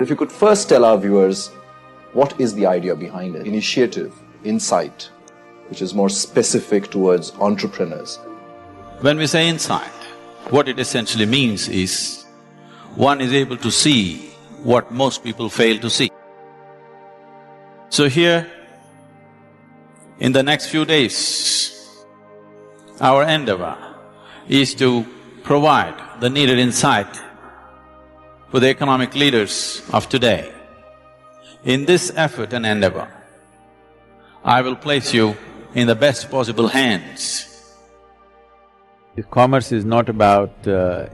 If you could first tell our viewers, what is the idea behind it? Initiative, insight, which is more specific towards entrepreneurs. When we say insight, what it essentially means is, one is able to see what most people fail to see. So here, in the next few days, our endeavor is to provide the needed insight for the economic leaders of today. In this effort and endeavor, I will place you in the best possible hands. Commerce is not about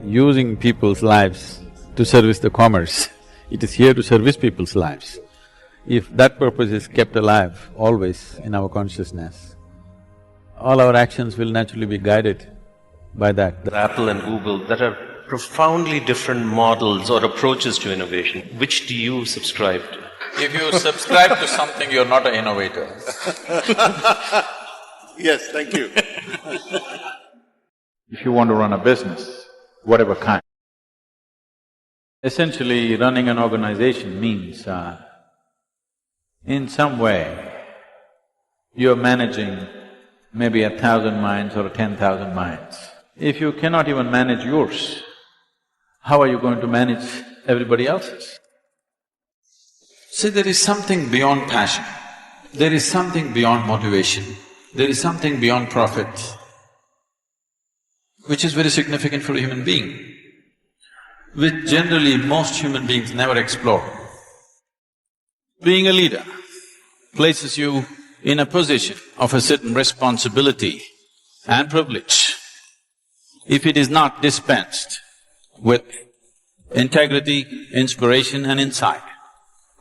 using people's lives to service the commerce, it is here to service people's lives. If that purpose is kept alive always in our consciousness, all our actions will naturally be guided by that. Apple and Google, that are profoundly different models or approaches to innovation. Which do you subscribe to? If you subscribe to something, you're not an innovator. Yes, thank you. If you want to run a business, whatever kind, essentially running an organization means in some way you're managing maybe 1,000 minds or 10,000 minds. If you cannot even manage yours, how are you going to manage everybody else's? See, there is something beyond passion, there is something beyond motivation, there is something beyond profit, which is very significant for a human being, which generally most human beings never explore. Being a leader places you in a position of a certain responsibility and privilege. If it is not dispensed with integrity, inspiration and insight,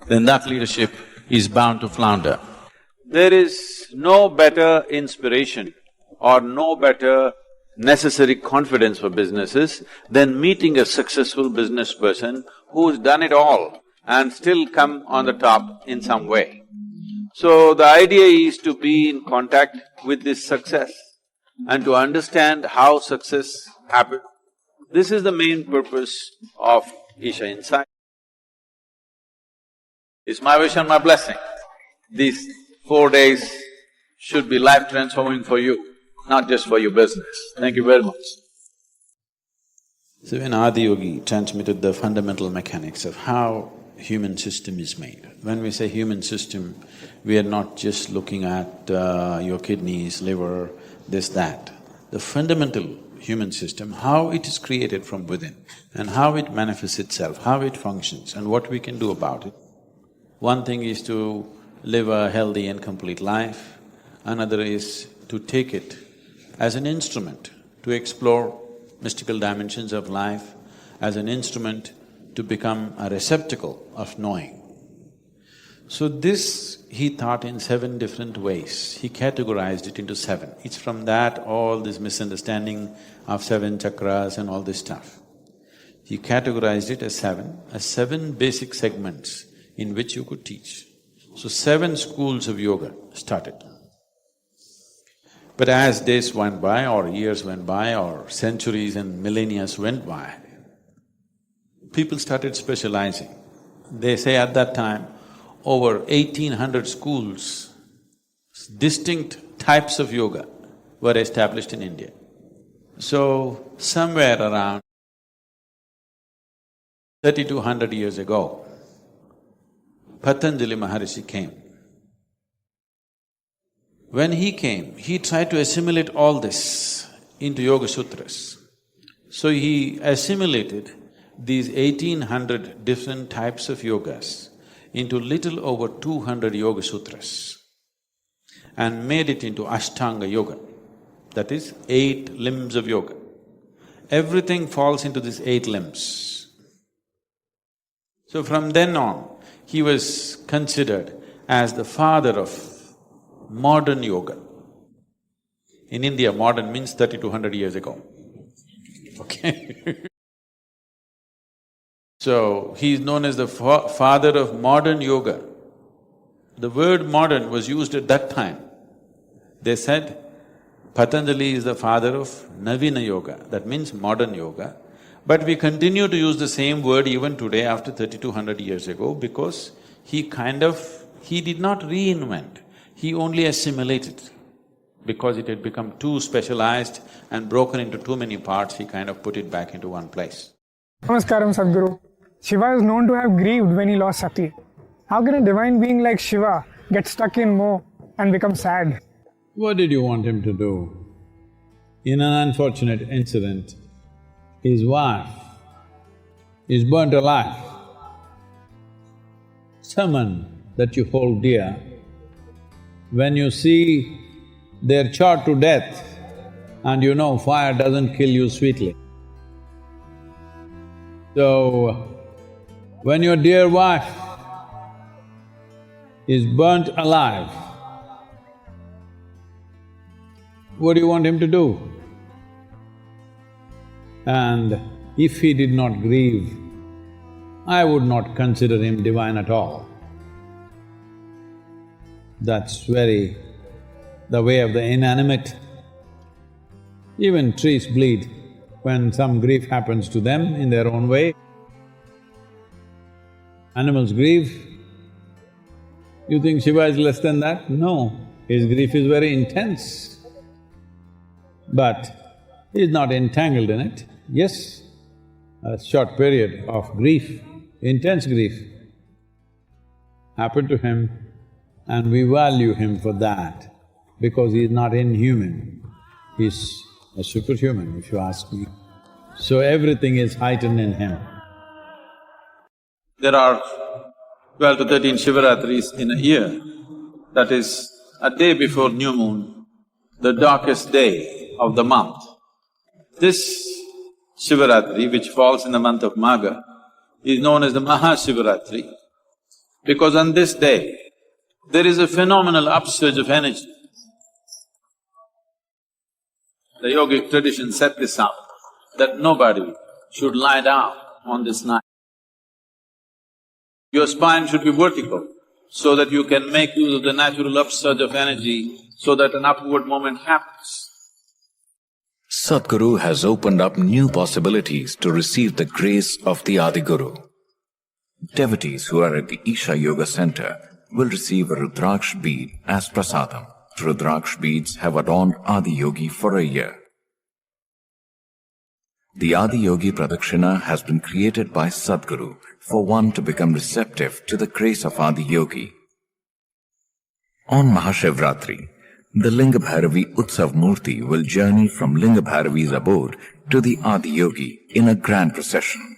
then that leadership is bound to flounder. There is no better inspiration or no better necessary confidence for businesses than meeting a successful business person who's done it all and still come on the top in some way. So the idea is to be in contact with this success and to understand how success happens. This is the main purpose of Isha Insight. It's my wish and my blessing. These 4 days should be life-transforming for you, not just for your business. Thank you very much. So when Adiyogi transmitted the fundamental mechanics of how human system is made, when we say human system, we are not just looking at your kidneys, liver, this, that. The fundamental human system, how it is created from within and how it manifests itself, how it functions and what we can do about it. One thing is to live a healthy and complete life, another is to take it as an instrument to explore mystical dimensions of life, as an instrument to become a receptacle of knowing. So this he taught in 7 different ways. He categorized it into 7. It's from that all this misunderstanding of 7 chakras and all this stuff. He categorized it as 7 basic segments in which you could teach. So 7 schools of yoga started. But as days went by or years went by or centuries and millennia went by, people started specializing. They say at that time, over 1,800 schools, distinct types of yoga were established in India. So, somewhere around 3,200 years ago, Patanjali Maharishi came. When he came, he tried to assimilate all this into Yoga Sutras. So he assimilated these 1,800 different types of yogas into little over 200 Yoga Sutras and made it into Ashtanga Yoga, that is 8 limbs of yoga. Everything falls into these 8 limbs. So from then on, he was considered as the father of modern yoga. In India, modern means 3,200 years ago, okay? So, he is known as the father of modern yoga. The word modern was used at that time. They said, Patanjali is the father of Navina Yoga, that means modern yoga, But we continue to use the same word even today after 3,200 years ago because he did not reinvent, he only assimilated. Because it had become too specialized and broken into too many parts, he kind of put it back into one place. Namaskaram, Sadhguru. Shiva is known to have grieved when he lost Sati. How can a divine being like Shiva get stuck in moh and become sad? What did you want him to do? In an unfortunate incident, his wife is burnt alive. Someone that you hold dear, when you see they're charred to death and you know fire doesn't kill you sweetly. So, when your dear wife is burnt alive, what do you want him to do? And if he did not grieve, I would not consider him divine at all. That's the way of the inanimate. Even trees bleed when some grief happens to them in their own way. Animals grieve. You think Shiva is less than that? No, his grief is very intense. But he's not entangled in it. Yes, a short period of grief, intense grief, happened to him and we value him for that. Because he is not inhuman, he's a superhuman, if you ask me. So everything is heightened in him. There are 12 to 13 Shivaratris in a year. That is a day before new moon, the darkest day of the month. This Shivaratri, which falls in the month of Magha, is known as the Mahashivaratri because on this day, there is a phenomenal upsurge of energy. The yogic tradition set this up, that nobody should lie down on this night. Your spine should be vertical so that you can make use of the natural upsurge of energy so that an upward movement happens. Sadhguru has opened up new possibilities to receive the grace of the Adiguru. Devotees who are at the Isha Yoga Center will receive a Rudraksh bead as prasadam. Rudraksh beads have adorned Adi Yogi for a year. The Adi Yogi Pradakshina has been created by Sadhguru for one to become receptive to the grace of Adi Yogi. On Mahashivratri, the Linga Bhairavi Utsav Murti will journey from Linga Bhairavi's abode to the Adi Yogi in a grand procession.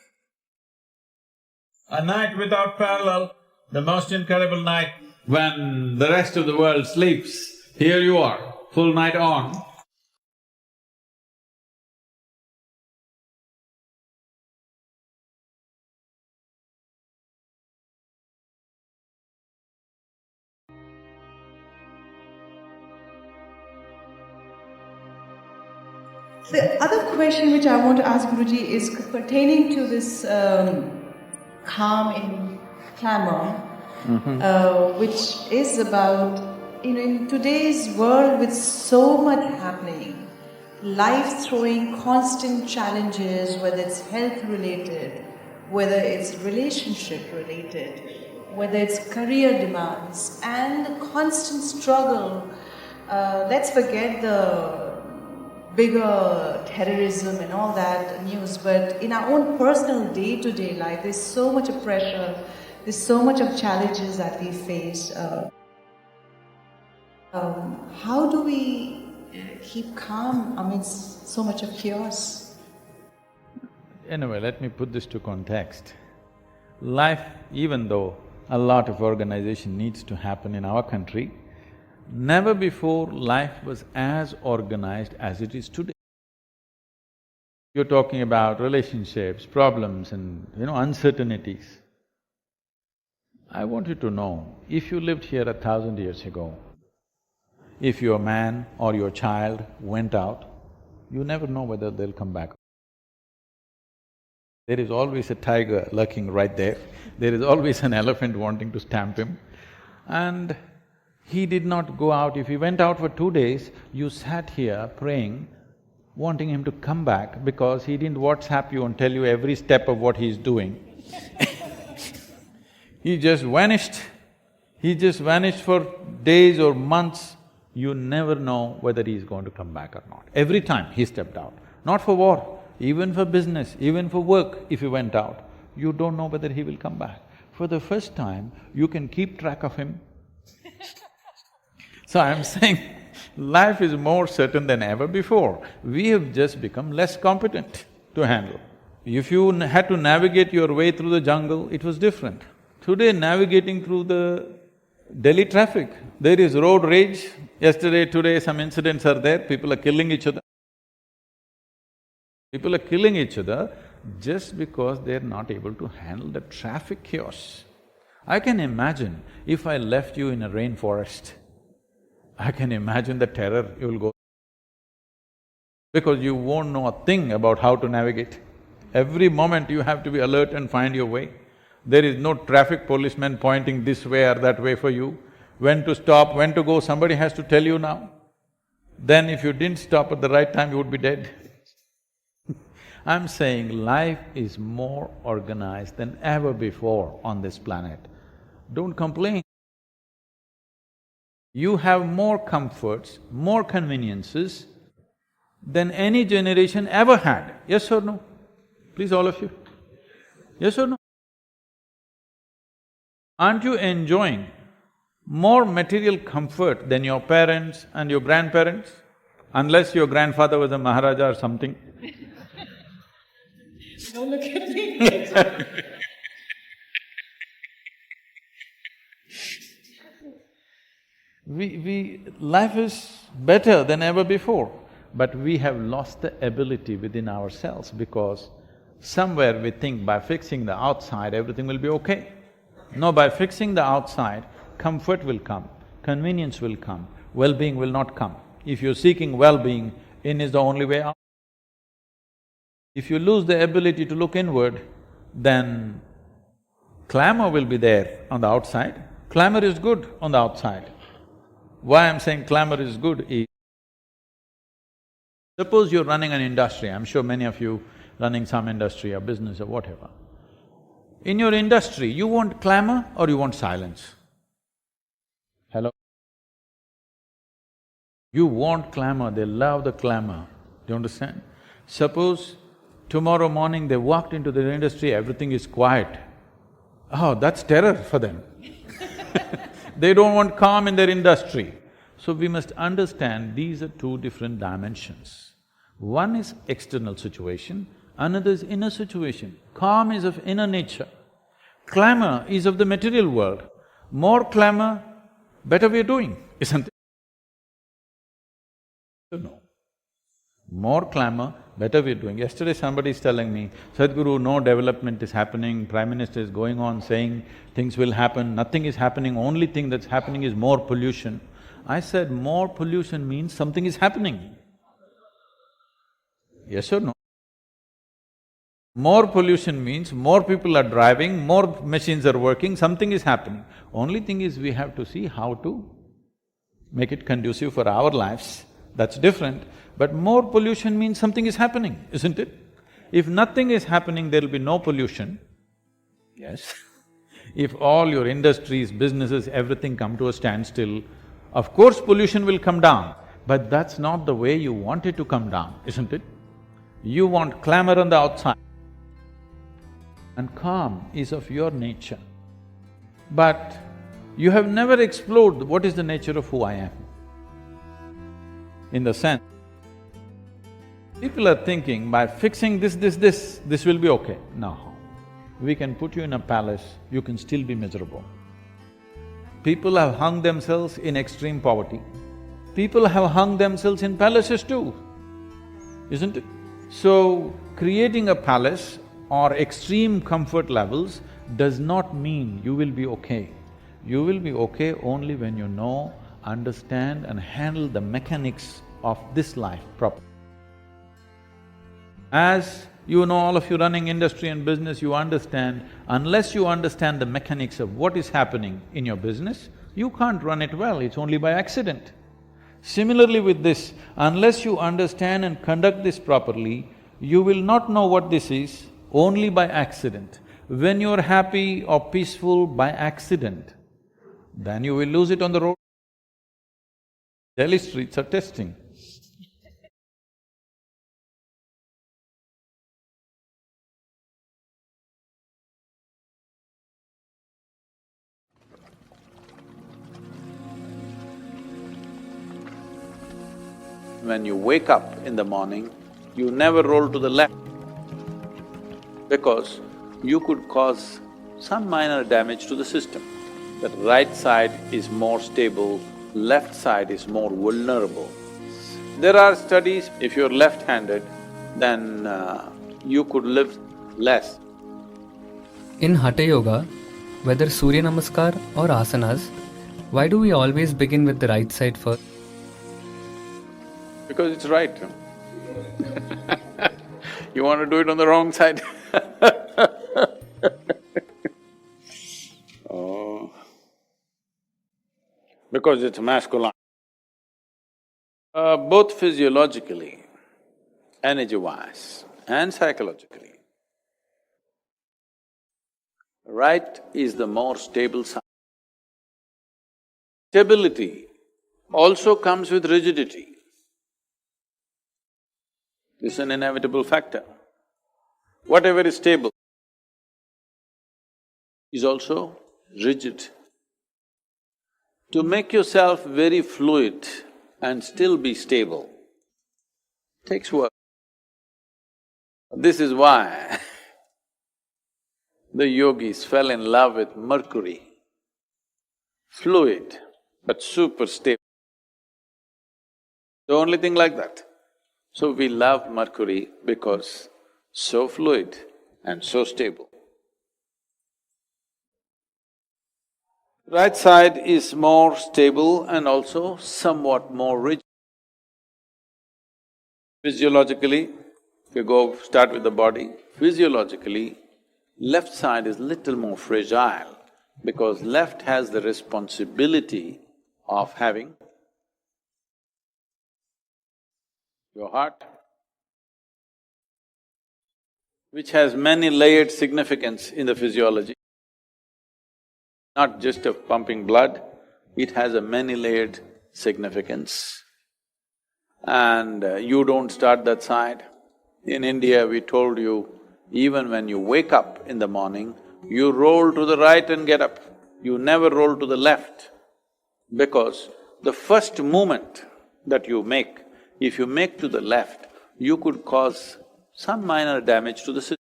A night without parallel, the most incredible night when the rest of the world sleeps. Here you are, full night on. The other question which I want to ask Guruji is pertaining to this calm in clamor, which is about, in today's world with so much happening, life throwing constant challenges, whether it's health related, whether it's relationship related, whether it's career demands, and the constant struggle. Let's forget the bigger terrorism and all that news, but in our own personal day-to-day life, there's so much of pressure, there's so much of challenges that we face. How do we keep calm amidst so much of chaos? Anyway, let me put this to context. Life, even though a lot of organization needs to happen in our country, never before life was as organized as it is today. You're talking about relationships, problems and, uncertainties. I want you to know, if you lived here 1,000 years ago, if your man or your child went out, you never know whether they'll come back. There is always a tiger lurking right there, there is always an elephant wanting to stamp him, and he did not go out. If he went out for 2 days, you sat here praying, wanting him to come back because he didn't WhatsApp you and tell you every step of what he's doing. He just vanished. He just vanished for days or months. You never know whether he's going to come back or not. Every time he stepped out, not for war, even for business, even for work, if he went out, you don't know whether he will come back. For the first time, you can keep track of him. So I'm saying, life is more certain than ever before. We have just become less competent to handle. If you had to navigate your way through the jungle, it was different. Today, navigating through the Delhi traffic, there is road rage. Yesterday, today, some incidents are there, people are killing each other. People are killing each other just because they're not able to handle the traffic chaos. I can imagine if I left you in a rainforest, I can imagine the terror you will go because you won't know a thing about how to navigate. Every moment you have to be alert and find your way. There is no traffic policeman pointing this way or that way for you. When to stop, when to go, somebody has to tell you now. Then if you didn't stop at the right time, you would be dead. I'm saying life is more organized than ever before on this planet. Don't complain. You have more comforts, more conveniences than any generation ever had. Yes or no? Please, all of you. Yes or no? Aren't you enjoying more material comfort than your parents and your grandparents? Unless your grandfather was a Maharaja or something. Don't look at me. Life is better than ever before, but we have lost the ability within ourselves because somewhere we think by fixing the outside, everything will be okay. No, by fixing the outside, comfort will come, convenience will come, well-being will not come. If you're seeking well-being, in is the only way out. If you lose the ability to look inward, then clamor will be there on the outside. Clamor is good on the outside. Why I'm saying clamor is good is, suppose you're running an industry, I'm sure many of you running some industry or business or whatever. In your industry, you want clamor or you want silence? Hello? You want clamor, they love the clamor, do you understand? Suppose tomorrow morning they walked into their industry, everything is quiet. Oh, that's terror for them. They don't want calm in their industry. So we must understand these are two different dimensions. One is external situation, another is inner situation. Calm is of inner nature. Clamor is of the material world. More clamor, better we're doing, isn't it? No. More clamor, better we're doing. Yesterday somebody is telling me, Sadhguru, no development is happening, Prime Minister is going on saying things will happen, nothing is happening, only thing that's happening is more pollution. I said, more pollution means something is happening. Yes or no? More pollution means more people are driving, more machines are working, something is happening. Only thing is we have to see how to make it conducive for our lives, that's different. But more pollution means something is happening, isn't it? If nothing is happening, there'll be no pollution. Yes. If all your industries, businesses, everything come to a standstill, of course pollution will come down, but that's not the way you want it to come down, isn't it? You want clamor on the outside. And calm is of your nature. But you have never explored what is the nature of who I am. In the sense, people are thinking by fixing this will be okay. No. We can put you in a palace, you can still be miserable. People have hung themselves in extreme poverty. People have hung themselves in palaces too, isn't it? So, creating a palace or extreme comfort levels does not mean you will be okay. You will be okay only when you know, understand and handle the mechanics of this life properly. As you know, all of you running industry and business, you understand, unless you understand the mechanics of what is happening in your business, you can't run it well, it's only by accident. Similarly with this, unless you understand and conduct this properly, you will not know what this is only by accident. When you're happy or peaceful by accident, then you will lose it on the road. Delhi streets are testing. When you wake up in the morning, you never roll to the left because you could cause some minor damage to the system. The right side is more stable, left side is more vulnerable. There are studies, if you're left-handed, then you could live less. In Hatha Yoga, whether Surya Namaskar or asanas, why do we always begin with the right side first? Because it's right. You want to do it on the wrong side Oh. Because it's masculine. Both physiologically, energy-wise and psychologically, right is the more stable side. Stability also comes with rigidity. This is an inevitable factor. Whatever is stable is also rigid. To make yourself very fluid and still be stable takes work. This is why the yogis fell in love with Mercury. Fluid but super stable. The only thing like that. So we love Mercury because so fluid and so stable. Right side is more stable and also somewhat more rigid. Physiologically, if you start with the body, physiologically, left side is little more fragile because left has the responsibility of having your heart, which has many layered significance in the physiology. Not just of pumping blood, it has a many-layered significance. And you don't start that side. In India, we told you, even when you wake up in the morning, you roll to the right and get up. You never roll to the left, because the first movement that you make, if you make to the left, you could cause some minor damage to the system.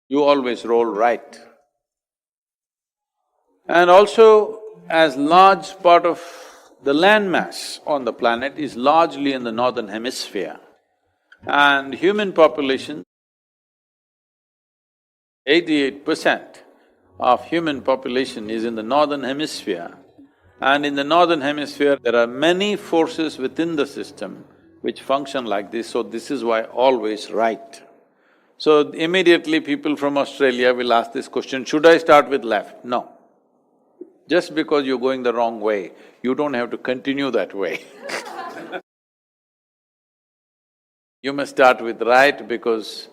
You always roll right. And also, as large part of the landmass on the planet is largely in the northern hemisphere, and human population, 88% of human population is in the northern hemisphere, and in the northern hemisphere there are many forces within the system which function like this, so this is why always right. So immediately people from Australia will ask this question, should I start with left? No. Just because you're going the wrong way, you don't have to continue that way You must start with right because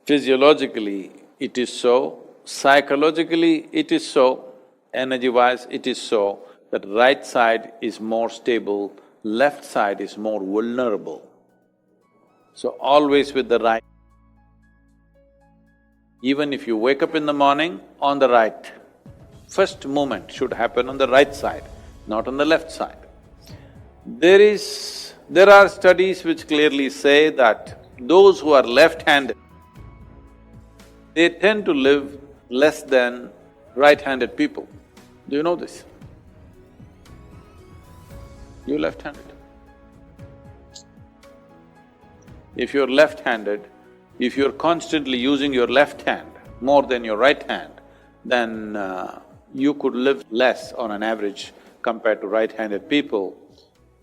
physiologically it is so, psychologically it is so, energy-wise it is so, that right side is more stable, left side is more vulnerable. So always with the right. Even if you wake up in the morning, on the right, first movement should happen on the right side, not on the left side. There are studies which clearly say that those who are left-handed, they tend to live less than right-handed people. Do you know this? You're left-handed. If you're left-handed, if you're constantly using your left hand more than your right hand, then you could live less on an average compared to right-handed people.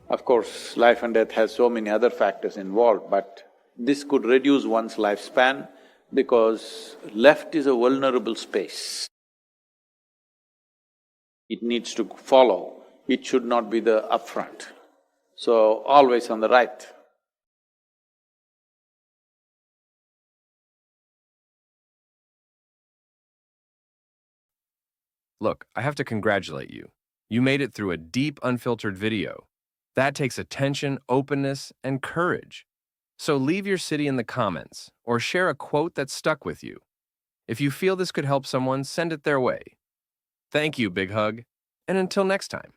Of course, life and death has so many other factors involved, but this could reduce one's lifespan because left is a vulnerable space. It needs to follow it should not be the upfront. So, always on the right. Look, I have to congratulate you. You made it through a deep, unfiltered video. That takes attention, openness, and courage. So leave your city in the comments, or share a quote that stuck with you. If you feel this could help someone, send it their way. Thank you, Big Hug, and until next time.